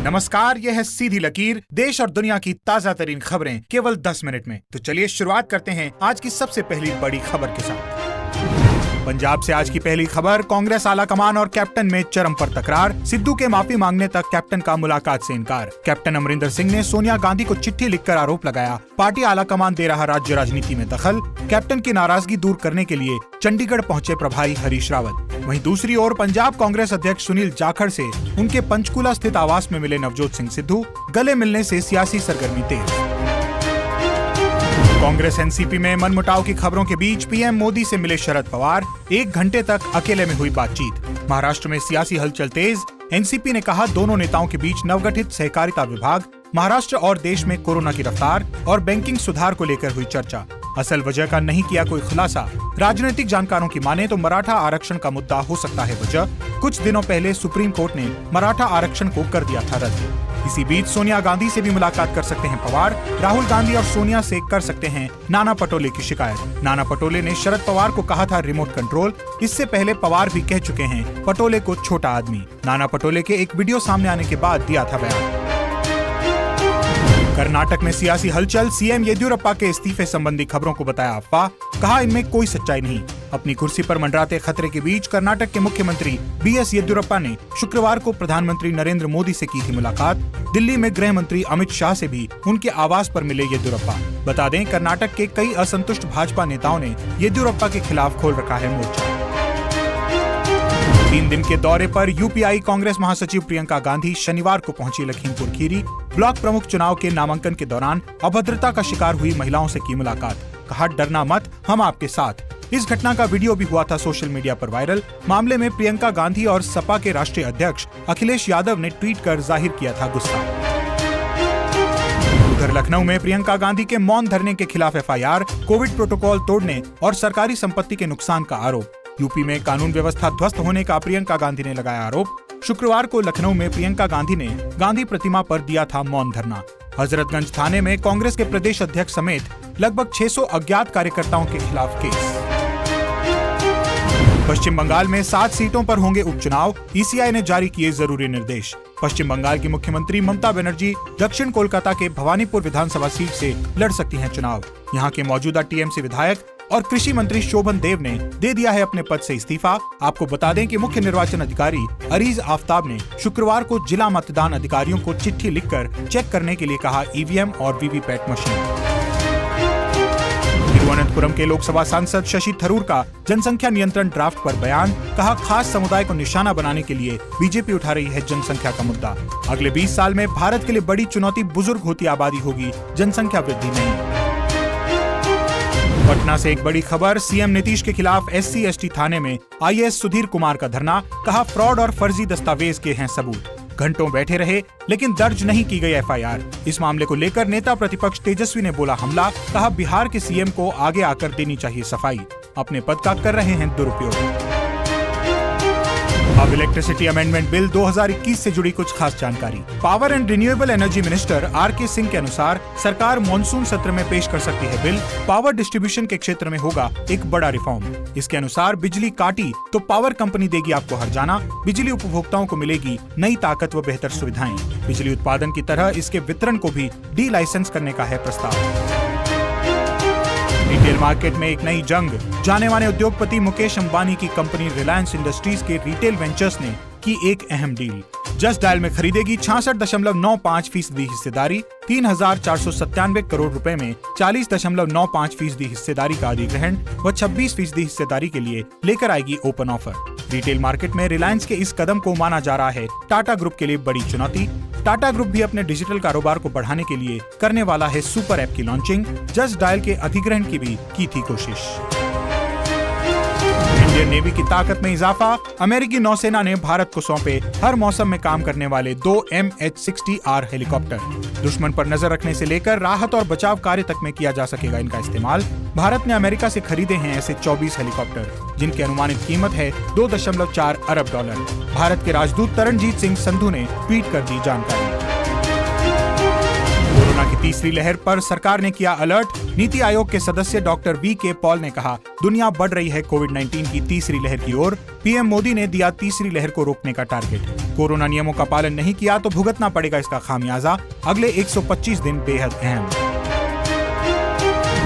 नमस्कार, यह है सीधी लकीर, देश और दुनिया की ताजा तरीन खबरें केवल 10 मिनट में। तो चलिए शुरुआत करते हैं आज की सबसे पहली बड़ी खबर के साथ। पंजाब से आज की पहली खबर, कांग्रेस आलाकमान और कैप्टन में चरम पर तकरार। सिद्धू के माफी मांगने तक कैप्टन का मुलाकात से इनकार। कैप्टन अमरिंदर सिंह ने सोनिया गांधी को चिट्ठी लिखकर आरोप लगाया, पार्टी आलाकमान दे रहा राज्य राजनीति में दखल। कैप्टन की नाराजगी दूर करने के लिए चंडीगढ़ पहुंचे प्रभारी हरीश रावत। वहीं दूसरी ओर पंजाब कांग्रेस अध्यक्ष सुनील जाखड़ से उनके पंचकूला स्थित आवास में मिले नवजोत सिंह सिद्धू, गले मिलने से सियासी सरगर्मी तेज। कांग्रेस एनसीपी में मनमुटाव की खबरों के बीच पीएम मोदी से मिले शरद पवार, 1 घंटे तक अकेले में हुई बातचीत। महाराष्ट्र में सियासी हलचल तेज। एनसीपी ने कहा, दोनों नेताओं के बीच नवगठित सहकारिता विभाग, महाराष्ट्र और देश में कोरोना की रफ्तार और बैंकिंग सुधार को लेकर हुई चर्चा। असल वजह का नहीं किया कोई खुलासा। राजनीतिक जानकारों की माने तो मराठा आरक्षण का मुद्दा हो सकता है वजह। कुछ दिनों पहले सुप्रीम कोर्ट ने मराठा आरक्षण को कर दिया था रद्द। इसी बीच सोनिया गांधी से भी मुलाकात कर सकते हैं पवार। राहुल गांधी और सोनिया से कर सकते हैं नाना पटोले की शिकायत। नाना पटोले ने शरद पवार को कहा था रिमोट कंट्रोल। इससे पहले पवार भी कह चुके हैं पटोले को छोटा आदमी। नाना पटोले के एक वीडियो सामने आने के बाद दिया था बयान। कर्नाटक में सियासी हलचल। सीएम येदियुरप्पा के इस्तीफे संबंधी खबरों को बताया अफवाह, कहा इनमें कोई सच्चाई नहीं। अपनी कुर्सी पर मंडराते खतरे के बीच कर्नाटक के मुख्यमंत्री बीएस येदियुरप्पा ने शुक्रवार को प्रधानमंत्री नरेंद्र मोदी से की थी मुलाकात। दिल्ली में गृह मंत्री अमित शाह से भी उनके आवास पर मिले येदियुरप्पा। बता दें, कर्नाटक के कई असंतुष्ट भाजपा नेताओं ने येदियुरप्पा के खिलाफ खोल रखा है मोर्चा। 3 दिन के दौरे पर यूपीआई कांग्रेस महासचिव प्रियंका गांधी शनिवार को पहुंची लखीमपुर खीरी। ब्लॉक प्रमुख चुनाव के नामांकन के दौरान अभद्रता का शिकार हुई महिलाओं से की मुलाकात। कहा, डरना मत, हम आपके साथ। इस घटना का वीडियो भी हुआ था सोशल मीडिया पर वायरल। मामले में प्रियंका गांधी और सपा के राष्ट्रीय अध्यक्ष अखिलेश यादव ने ट्वीट कर जाहिर किया था गुस्सा। उधर लखनऊ में प्रियंका गांधी के मौन धरने के खिलाफ एफआईआर, कोविड प्रोटोकॉल तोड़ने और सरकारी संपत्ति के नुकसान का आरोप। यूपी में कानून व्यवस्था ध्वस्त होने का प्रियंका गांधी ने लगाया आरोप। शुक्रवार को लखनऊ में प्रियंका गांधी ने गांधी प्रतिमा पर दिया था मौन धरना। हजरतगंज थाने में कांग्रेस के प्रदेश अध्यक्ष समेत लगभग 600 अज्ञात कार्यकर्ताओं के खिलाफ केस। पश्चिम बंगाल में 7 सीटों पर होंगे उपचुनाव। ईसीआई ने जारी किए जरूरी निर्देश। पश्चिम बंगाल की मुख्यमंत्री ममता बनर्जी दक्षिण कोलकाता के भवानीपुर विधानसभा सीट से लड़ सकती हैं चुनाव। यहां के मौजूदा टीएमसी विधायक और कृषि मंत्री शोभन देव ने दे दिया है अपने पद से इस्तीफा। आपको बता दें कि मुख्य निर्वाचन अधिकारी अरीज आफ्ताब ने शुक्रवार को जिला मतदान अधिकारियों को चिट्ठी लिखकर चेक करने के लिए कहा ईवीएम और वीवीपैट मशीन। तिरुवनंतपुरम के लोकसभा सांसद शशि थरूर का जनसंख्या नियंत्रण ड्राफ्ट पर बयान। कहा, खास समुदाय को निशाना बनाने के लिए बीजेपी उठा रही है जनसंख्या का मुद्दा। अगले 20 साल में भारत के लिए बड़ी चुनौती बुजुर्ग होती आबादी होगी, जनसंख्या वृद्धि नहीं। पटना से एक बड़ी खबर, सीएम नीतीश के खिलाफ SC/ST थाने में आईएएस सुधीर कुमार का धरना। कहा, फ्रॉड और फर्जी दस्तावेज के हैं सबूत। घंटों बैठे रहे लेकिन दर्ज नहीं की गई एफआईआर। इस मामले को लेकर नेता प्रतिपक्ष तेजस्वी ने बोला हमला। कहा, बिहार के सीएम को आगे आकर देनी चाहिए सफाई, अपने पद का कर रहे हैं दुरुपयोग। अब इलेक्ट्रिसिटी अमेंडमेंट बिल 2021 से जुड़ी कुछ खास जानकारी। Power and renewable energy minister RK Singh के अनुसार सरकार मॉनसून सत्र में पेश कर सकती है बिल। पावर डिस्ट्रीब्यूशन के क्षेत्र में होगा एक बड़ा रिफॉर्म। इसके अनुसार बिजली काटी तो पावर कंपनी देगी आपको हर्जाना। बिजली उपभोक्ताओं को मिलेगी नई ताकत व बेहतर सुविधाएं। बिजली उत्पादन की तरह इसके वितरण को भी डी लाइसेंस करने का है प्रस्ताव। रिटेल मार्केट में एक नई जंग। जाने माने उद्योगपति मुकेश अंबानी की कंपनी रिलायंस इंडस्ट्रीज के रिटेल वेंचर्स ने की एक अहम डील। जस्ट डायल में खरीदेगी 66.95% हिस्सेदारी। 3,497 करोड़ रुपए में 40.95% हिस्सेदारी का अधिग्रहण व 26% हिस्सेदारी के लिए लेकर आएगी ओपन ऑफर। रिटेल मार्केट में रिलायंस के इस कदम को माना जा रहा है टाटा ग्रुप के लिए बड़ी चुनौती। टाटा ग्रुप भी अपने डिजिटल कारोबार को बढ़ाने के लिए करने वाला है सुपर ऐप की लॉन्चिंग। जस्ट डायल के अधिग्रहण की भी की थी कोशिश। इंडियन नेवी की ताकत में इजाफा। अमेरिकी नौसेना ने भारत को सौंपे हर मौसम में काम करने वाले 2 MH-60R हेलीकॉप्टर। दुश्मन पर नजर रखने से लेकर राहत और बचाव कार्य तक में किया जा सकेगा इनका इस्तेमाल। भारत ने अमेरिका से खरीदे हैं ऐसे 24 हेलीकॉप्टर, जिनकी अनुमानित कीमत है $2.4 अरब। भारत के राजदूत तरनजीत सिंह संधू ने ट्वीट कर दी जानकारी। कोरोना की तीसरी लहर पर सरकार ने किया अलर्ट। नीति आयोग के सदस्य डॉक्टर वी.के. पॉल ने कहा, दुनिया बढ़ रही है कोविड-19 की तीसरी लहर की ओर। पीएम मोदी ने दिया तीसरी लहर को रोकने का टारगेट। कोरोना नियमों का पालन नहीं किया तो भुगतना पड़ेगा इसका खामियाजा। अगले 125 दिन बेहद अहम।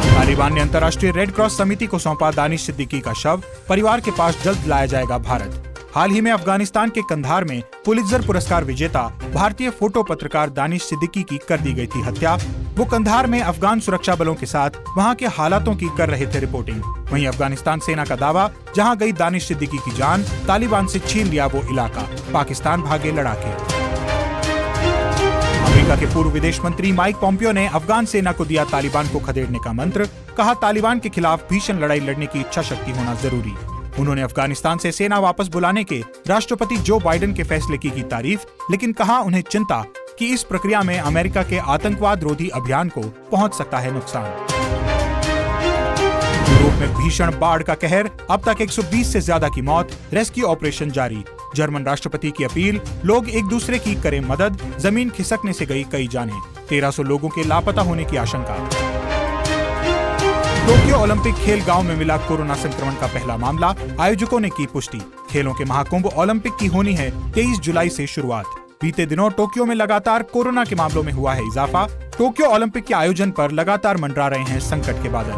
तालिबान ने अंतर्राष्ट्रीय रेड क्रॉस समिति को सौंपा दानिश सिद्दीकी का शव। परिवार के पास जल्द लाया जाएगा भारत। हाल ही में अफगानिस्तान के कंधार में पुलित्जर पुरस्कार विजेता भारतीय फोटो पत्रकार दानिश सिद्दीकी की कर दी गई थी हत्या। वो कंधार में अफगान सुरक्षा बलों के साथ वहां के हालातों की कर रहे थे रिपोर्टिंग। वहीं अफगानिस्तान सेना का दावा, जहां गई दानिश सिद्दीकी की जान, तालिबान से छीन लिया वो इलाका। पाकिस्तान भागे लड़ाके। अमेरिका के पूर्व विदेश मंत्री माइक पॉम्पियो ने अफगान सेना को दिया तालिबान को खदेड़ने का मंत्र। कहा, तालिबान के खिलाफ भीषण लड़ाई लड़ने की इच्छा शक्ति होना जरूरी। उन्होंने अफगानिस्तान से सेना वापस बुलाने के राष्ट्रपति जो बाइडेन के फैसले की तारीफ, लेकिन कहा उन्हें चिंता कि इस प्रक्रिया में अमेरिका के आतंकवाद रोधी अभियान को पहुंच सकता है नुकसान। यूरोप में भीषण बाढ़ का कहर, अब तक 120 से ज्यादा की मौत। रेस्क्यू ऑपरेशन जारी। जर्मन राष्ट्रपति की अपील, लोग एक दूसरे की करें मदद। जमीन खिसकने से गई कई जानें। 1300 लोगों के लापता होने की आशंका। टोक्यो ओलंपिक खेल गांव में मिला कोरोना संक्रमण का पहला मामला। आयोजकों ने की पुष्टि। खेलों के महाकुंभ ओलंपिक की होनी है 23 जुलाई से शुरुआत। बीते दिनों टोक्यो में लगातार कोरोना के मामलों में हुआ है इजाफा। टोक्यो ओलंपिक के आयोजन पर लगातार मंडरा रहे हैं संकट के बादल।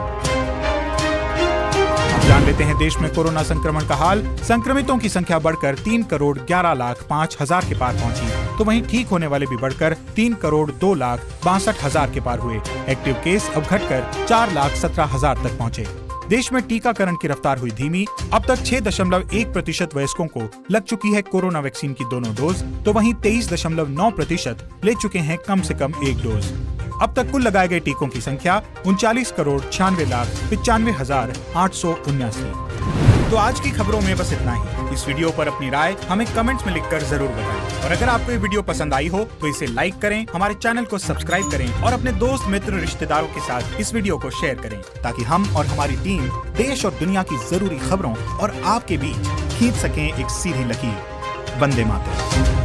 अब जान लेते हैं देश में कोरोना संक्रमण का हाल। संक्रमितों की संख्या बढ़कर 3,11,05,000 के पार पहुंची, तो वहीं ठीक होने वाले भी बढ़कर 3,02,62,000 के पार हुए। एक्टिव केस अब घटकर 4,17,000 तक पहुंचे। देश में टीकाकरण की रफ्तार हुई धीमी। अब तक 6.1% वयस्कों को लग चुकी है कोरोना वैक्सीन की दोनों डोज, तो वहीं 23.9% ले चुके हैं कम से कम एक डोज। अब तक कुल लगाए गए टीकों की संख्या 39,96,95,879। तो आज की खबरों में बस इतना ही। इस वीडियो पर अपनी राय हमें कमेंट्स में लिखकर जरूर बताएं। और अगर आपको ये वीडियो पसंद आई हो तो इसे लाइक करें, हमारे चैनल को सब्सक्राइब करें और अपने दोस्त मित्र रिश्तेदारों के साथ इस वीडियो को शेयर करें, ताकि हम और हमारी टीम देश और दुनिया की जरूरी खबरों और आपके बीच खींच सकें एक सीधी लकीर। वंदे मातरम।